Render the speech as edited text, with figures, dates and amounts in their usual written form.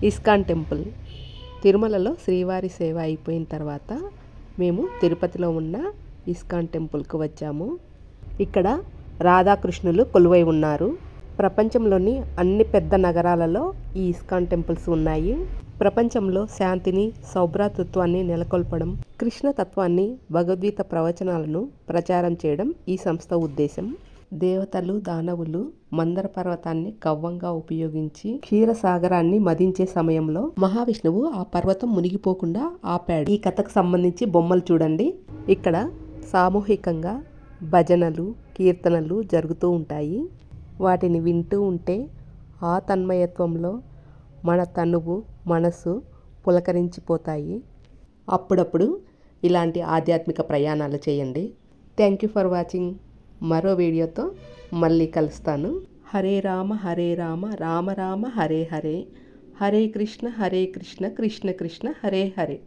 ISKCON temple. తిరుమలలో శ్రీవారి సేవ అయిపోయిన తర్వాత మేము తిరుపతిలో ఉన్న ఇస్కాన్ టెంపుల్కి వచ్చాము. ఇక్కడ రాధాకృష్ణులు కొలువై ఉన్నారు. ప్రపంచంలోని అన్ని పెద్ద నగరాలలో ఈ ఇస్కాన్ టెంపుల్స్ ఉన్నాయి. ప్రపంచంలో శాంతిని, సౌభ్రాతృత్వాన్ని నెలకొల్పడం, కృష్ణతత్వాన్ని, భగవద్గీత ప్రవచనాలను ప్రచారం చేయడం ఈ సంస్థ ఉద్దేశం. దేవతలు, దానవులు మందర పర్వతాన్ని కవ్వంగా ఉపయోగించి క్షీరసాగరాన్ని మదించే సమయంలో మహావిష్ణువు ఆ పర్వతం మునిగిపోకుండా ఆపాడు. ఈ కథకు సంబంధించి బొమ్మలు చూడండి. ఇక్కడ సామూహికంగా భజనలు, కీర్తనలు జరుగుతూ ఉంటాయి. వాటిని వింటూ ఉంటే ఆ తన్మయత్వంలో మన తనువు, మనసు పులకరించిపోతాయి. అప్పుడప్పుడు ఇలాంటి ఆధ్యాత్మిక ప్రయాణాలు చేయండి. Thank you for watching. మరో వీడియోతో మళ్ళీ కలుస్తాను. హరే రామ రామ రామ హరే హరే. హరే కృష్ణ కృష్ణ కృష్ణ హరే హరే.